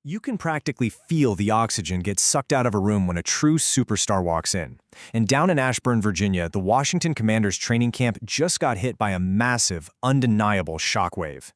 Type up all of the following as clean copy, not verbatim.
You can practically feel the oxygen get sucked out of a room when a true superstar walks in. And down in Ashburn, Virginia, the Washington Commanders training camp just got hit by a massive, undeniable shockwave.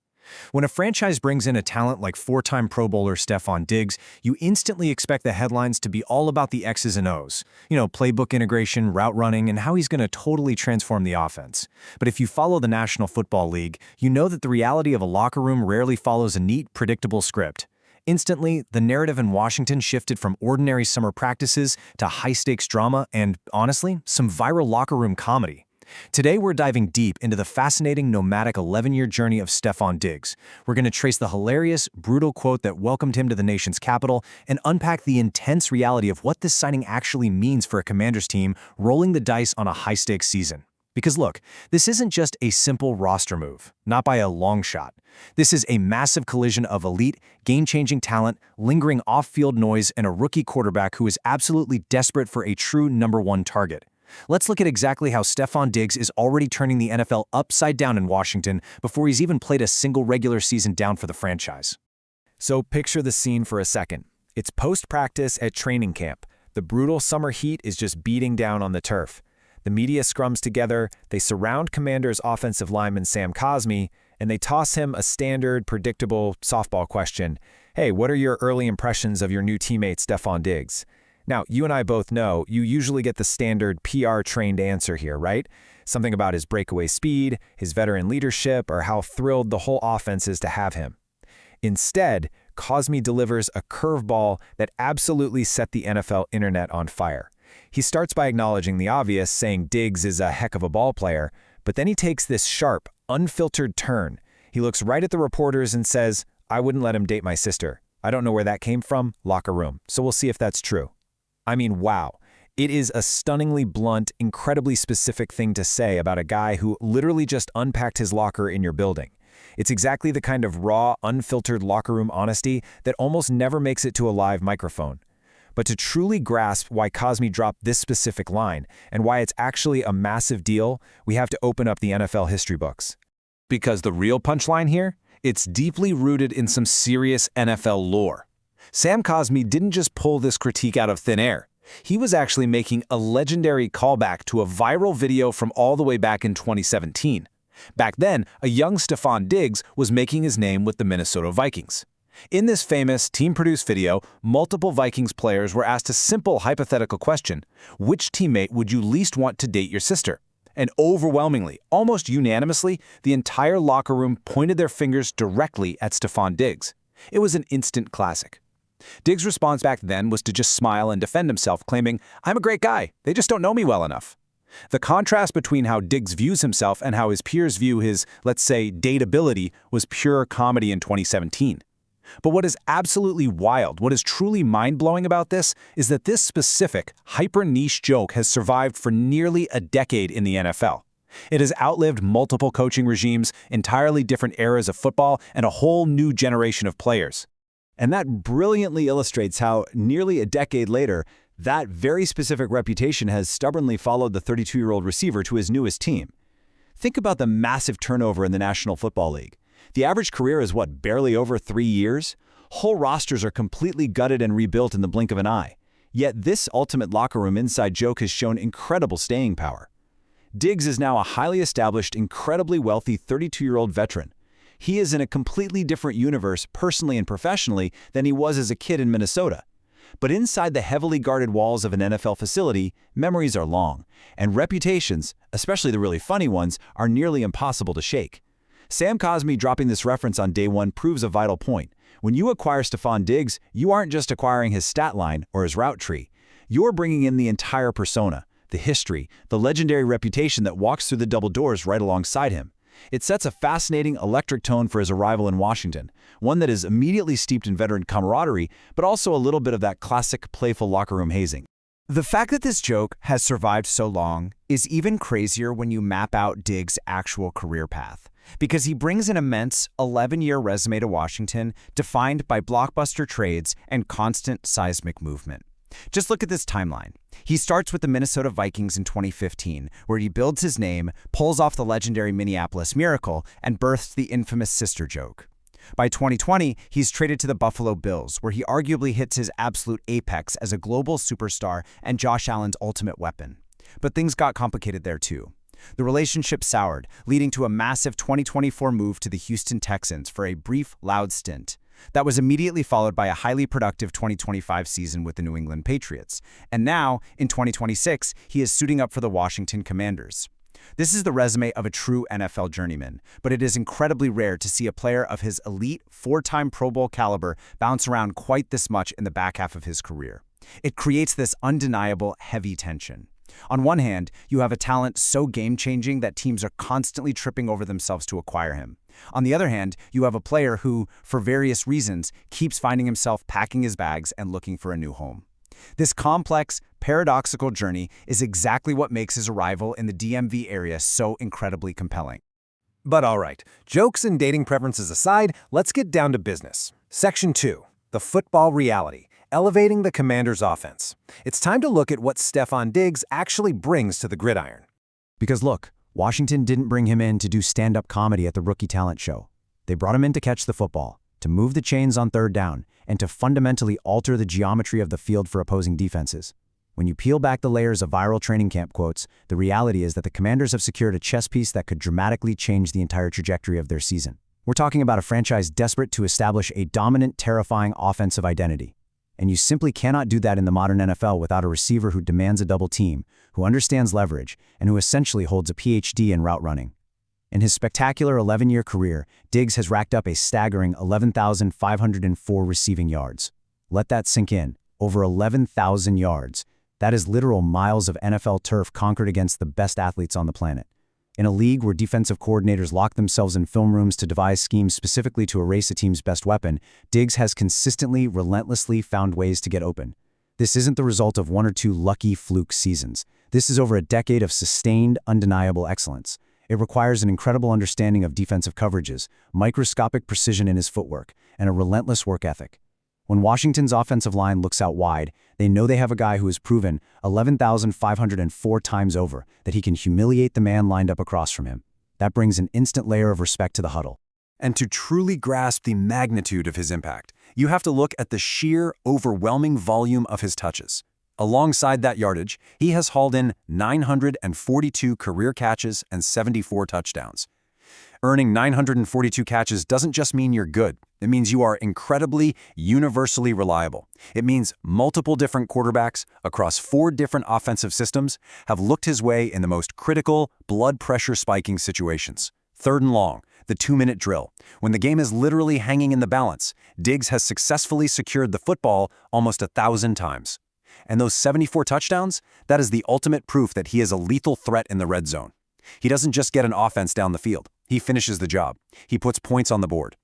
When a franchise brings in a talent like four-time Pro Bowler Stefon Diggs, you instantly expect the headlines to be all about the X's and O's. Playbook integration, route running, and how he's going to totally transform the offense. But if you follow the National Football League, you know that the reality of a locker room rarely follows a neat, predictable script. Instantly, the narrative in Washington shifted from ordinary summer practices to high-stakes drama and, honestly, some viral locker room comedy. Today, we're diving deep into the fascinating nomadic 11-year journey of Stefon Diggs. We're going to trace the hilarious, brutal quote that welcomed him to the nation's capital and unpack the intense reality of what this signing actually means for a Commanders team rolling the dice on a high-stakes season. Because look, this isn't just a simple roster move, not by a long shot. This is a massive collision of elite, game-changing talent, lingering off-field noise, and a rookie quarterback who is absolutely desperate for a true number one target. Let's look at exactly how Stefon Diggs is already turning the NFL upside down in Washington before he's even played a single regular season down for the franchise. So picture the scene for a second. It's post-practice at training camp. The brutal summer heat is just beating down on the turf. The media scrums together, they surround Commanders offensive lineman Sam Cosmi, and they toss him a standard, predictable softball question. Hey, what are your early impressions of your new teammate Stefon Diggs? Now, you and I both know you usually get the standard PR-trained answer here, right? Something about his breakaway speed, his veteran leadership, or how thrilled the whole offense is to have him. Instead, Cosmi delivers a curveball that absolutely set the NFL internet on fire. He starts by acknowledging the obvious, saying Diggs is a heck of a ball player, but then he takes this sharp, unfiltered turn. He looks right at the reporters and says, I wouldn't let him date my sister. I don't know where that came from, locker room, so we'll see if that's true. I mean, wow. It is a stunningly blunt, incredibly specific thing to say about a guy who literally just unpacked his locker in your building. It's exactly the kind of raw, unfiltered locker room honesty that almost never makes it to a live microphone. But to truly grasp why Cosmi dropped this specific line and why it's actually a massive deal, we have to open up the NFL history books. Because the real punchline here? It's deeply rooted in some serious NFL lore. Sam Cosmi didn't just pull this critique out of thin air. He was actually making a legendary callback to a viral video from all the way back in 2017. Back then, a young Stefon Diggs was making his name with the Minnesota Vikings. In this famous team-produced video, multiple Vikings players were asked a simple hypothetical question: which teammate would you least want to date your sister? And overwhelmingly, almost unanimously, the entire locker room pointed their fingers directly at Stefon Diggs. It was an instant classic. Diggs' response back then was to just smile and defend himself, claiming, I'm a great guy, they just don't know me well enough. The contrast between how Diggs views himself and how his peers view his, let's say, dateability was pure comedy in 2017. But what is absolutely wild, what is truly mind-blowing about this, is that this specific, hyper-niche joke has survived for nearly a decade in the NFL. It has outlived multiple coaching regimes, entirely different eras of football, and a whole new generation of players. And that brilliantly illustrates how, nearly a decade later, that very specific reputation has stubbornly followed the 32-year-old receiver to his newest team. Think about the massive turnover in the National Football League. The average career is barely over 3 years? Whole rosters are completely gutted and rebuilt in the blink of an eye. Yet this ultimate locker room inside joke has shown incredible staying power. Diggs is now a highly established, incredibly wealthy 32-year-old veteran. He is in a completely different universe, personally and professionally, than he was as a kid in Minnesota. But inside the heavily guarded walls of an NFL facility, memories are long, and reputations, especially the really funny ones, are nearly impossible to shake. Sam Cosmi dropping this reference on day one proves a vital point. When you acquire Stefon Diggs, you aren't just acquiring his stat line or his route tree. You're bringing in the entire persona, the history, the legendary reputation that walks through the double doors right alongside him. It sets a fascinating, electric tone for his arrival in Washington, one that is immediately steeped in veteran camaraderie, but also a little bit of that classic, playful locker room hazing. The fact that this joke has survived so long is even crazier when you map out Diggs' actual career path, because he brings an immense 11-year resume to Washington defined by blockbuster trades and constant seismic movement. Just look at this timeline. He starts with the Minnesota Vikings in 2015, where he builds his name, pulls off the legendary Minneapolis Miracle, and births the infamous sister joke. By 2020, he's traded to the Buffalo Bills, where he arguably hits his absolute apex as a global superstar and Josh Allen's ultimate weapon. But things got complicated there too. The relationship soured, leading to a massive 2024 move to the Houston Texans for a brief, loud stint. That was immediately followed by a highly productive 2025 season with the New England Patriots. And now, in 2026, he is suiting up for the Washington Commanders. This is the resume of a true NFL journeyman, but it is incredibly rare to see a player of his elite, four-time Pro Bowl caliber bounce around quite this much in the back half of his career. It creates this undeniable, heavy tension. On one hand, you have a talent so game-changing that teams are constantly tripping over themselves to acquire him. On the other hand, you have a player who, for various reasons, keeps finding himself packing his bags and looking for a new home. This complex, paradoxical journey is exactly what makes his arrival in the DMV area so incredibly compelling. But all right, jokes and dating preferences aside, let's get down to business. Section 2, the football reality. Elevating the Commanders' offense. It's time to look at what Stefon Diggs actually brings to the gridiron. Because look, Washington didn't bring him in to do stand-up comedy at the rookie talent show. They brought him in to catch the football, to move the chains on third down, and to fundamentally alter the geometry of the field for opposing defenses. When you peel back the layers of viral training camp quotes, the reality is that the Commanders have secured a chess piece that could dramatically change the entire trajectory of their season. We're talking about a franchise desperate to establish a dominant, terrifying offensive identity. And you simply cannot do that in the modern NFL without a receiver who demands a double team, who understands leverage, and who essentially holds a PhD in route running. In his spectacular 11-year career, Diggs has racked up a staggering 11,504 receiving yards. Let that sink in. Over 11,000 yards. That is literal miles of NFL turf conquered against the best athletes on the planet. In a league where defensive coordinators lock themselves in film rooms to devise schemes specifically to erase a team's best weapon, Diggs has consistently, relentlessly found ways to get open. This isn't the result of one or two lucky fluke seasons. This is over a decade of sustained, undeniable excellence. It requires an incredible understanding of defensive coverages, microscopic precision in his footwork, and a relentless work ethic. When Washington's offensive line looks out wide, they know they have a guy who has proven 11,504 times over that he can humiliate the man lined up across from him. That brings an instant layer of respect to the huddle. And to truly grasp the magnitude of his impact, you have to look at the sheer, overwhelming volume of his touches. Alongside that yardage, he has hauled in 942 career catches and 74 touchdowns. Earning 942 catches doesn't just mean you're good. It means you are incredibly, universally reliable. It means multiple different quarterbacks across 4 different offensive systems have looked his way in the most critical, blood pressure spiking situations. 3rd and long, the 2-minute drill. When the game is literally hanging in the balance, Diggs has successfully secured the football almost 1,000 times. And those 74 touchdowns, that is the ultimate proof that he is a lethal threat in the red zone. He doesn't just get an offense down the field. He finishes the job. He puts points on the board.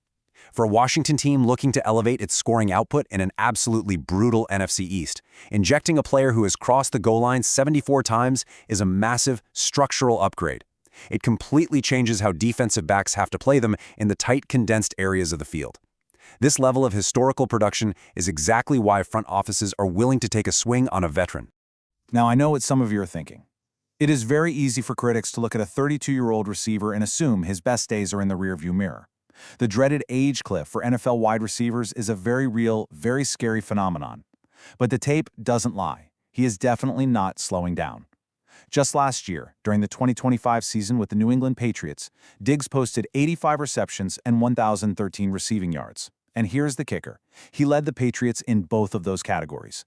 For a Washington team looking to elevate its scoring output in an absolutely brutal NFC East, injecting a player who has crossed the goal line 74 times is a massive structural upgrade. It completely changes how defensive backs have to play them in the tight, condensed areas of the field. This level of historical production is exactly why front offices are willing to take a swing on a veteran. Now, I know what some of you are thinking. It is very easy for critics to look at a 32-year-old receiver and assume his best days are in the rearview mirror. The dreaded age cliff for NFL wide receivers is a very real, very scary phenomenon. But the tape doesn't lie. He is definitely not slowing down. Just last year, during the 2025 season with the New England Patriots, Diggs posted 85 receptions and 1,013 receiving yards. And here's the kicker. He led the Patriots in both of those categories.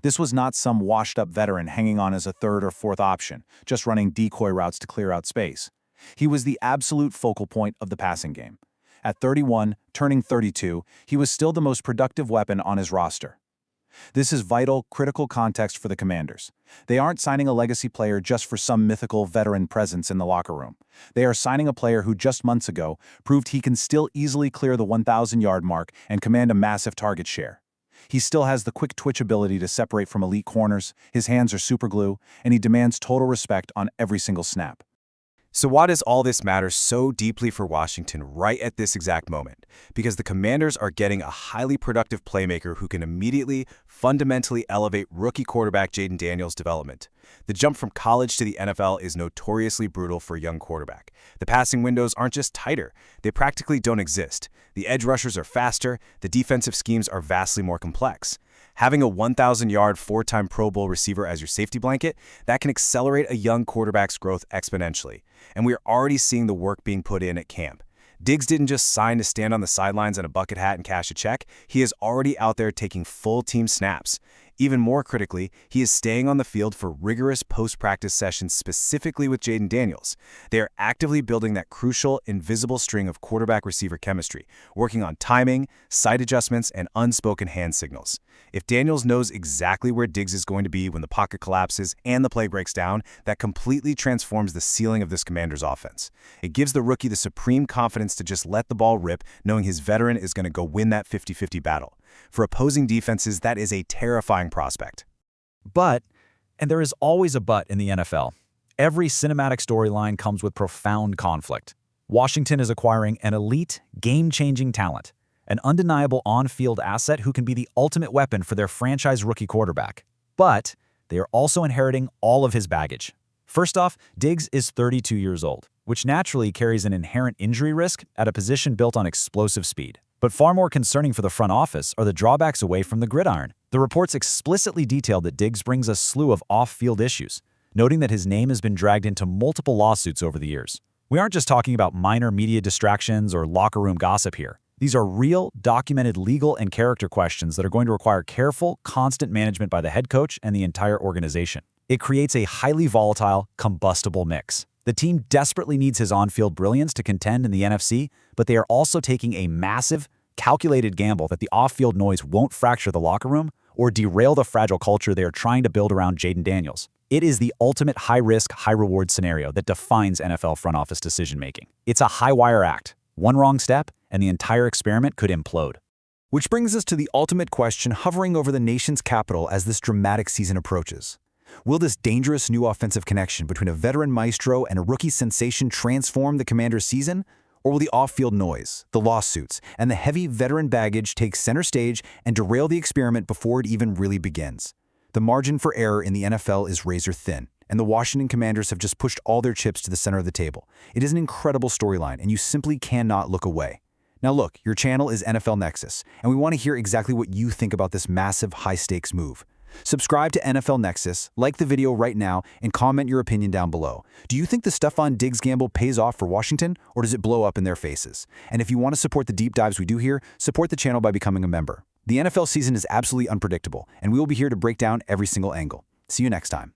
This was not some washed-up veteran hanging on as a 3rd or 4th option, just running decoy routes to clear out space. He was the absolute focal point of the passing game. At 31, turning 32, he was still the most productive weapon on his roster. This is vital, critical context for the Commanders. They aren't signing a legacy player just for some mythical veteran presence in the locker room. They are signing a player who just months ago proved he can still easily clear the 1,000-yard mark and command a massive target share. He still has the quick twitch ability to separate from elite corners, his hands are superglue, and he demands total respect on every single snap. So why does all this matter so deeply for Washington right at this exact moment? Because the Commanders are getting a highly productive playmaker who can immediately, fundamentally elevate rookie quarterback Jayden Daniels' development. The jump from college to the NFL is notoriously brutal for a young quarterback. The passing windows aren't just tighter, they practically don't exist. The edge rushers are faster, the defensive schemes are vastly more complex. Having a 1,000-yard, 4-time Pro Bowl receiver as your safety blanket, that can accelerate a young quarterback's growth exponentially. And we are already seeing the work being put in at camp. Diggs didn't just sign to stand on the sidelines in a bucket hat and cash a check. He is already out there taking full team snaps. Even more critically, he is staying on the field for rigorous post-practice sessions specifically with Jayden Daniels. They are actively building that crucial, invisible string of quarterback-receiver chemistry, working on timing, sight adjustments, and unspoken hand signals. If Daniels knows exactly where Diggs is going to be when the pocket collapses and the play breaks down, that completely transforms the ceiling of this Commander's offense. It gives the rookie the supreme confidence to just let the ball rip, knowing his veteran is going to go win that 50-50 battle. For opposing defenses, that is a terrifying prospect. But, and there is always a but in the NFL, every cinematic storyline comes with profound conflict. Washington is acquiring an elite, game-changing talent, an undeniable on-field asset who can be the ultimate weapon for their franchise rookie quarterback. But they are also inheriting all of his baggage. First off, Diggs is 32 years old, which naturally carries an inherent injury risk at a position built on explosive speed. But far more concerning for the front office are the drawbacks away from the gridiron. The reports explicitly detail that Diggs brings a slew of off-field issues, noting that his name has been dragged into multiple lawsuits over the years. We aren't just talking about minor media distractions or locker room gossip here. These are real, documented legal and character questions that are going to require careful, constant management by the head coach and the entire organization. It creates a highly volatile, combustible mix. The team desperately needs his on-field brilliance to contend in the NFC, but they are also taking a massive, calculated gamble that the off-field noise won't fracture the locker room or derail the fragile culture they are trying to build around Jayden Daniels. It is the ultimate high-risk, high-reward scenario that defines NFL front office decision-making. It's a high-wire act. One wrong step, and the entire experiment could implode. Which brings us to the ultimate question hovering over the nation's capital as this dramatic season approaches. Will this dangerous new offensive connection between a veteran maestro and a rookie sensation transform the Commander's season? Or will the off-field noise, the lawsuits, and the heavy veteran baggage take center stage and derail the experiment before it even really begins? The margin for error in the NFL is razor thin, and the Washington Commanders have just pushed all their chips to the center of the table. It is an incredible storyline, and you simply cannot look away. Now look, your channel is NFL Nexus, and we want to hear exactly what you think about this massive, high-stakes move. Subscribe to NFL Nexus, like the video right now, and comment your opinion down below. Do you think the Stefon Diggs gamble pays off for Washington, or does it blow up in their faces? And if you want to support the deep dives we do here, support the channel by becoming a member. The NFL season is absolutely unpredictable, and we will be here to break down every single angle. See you next time.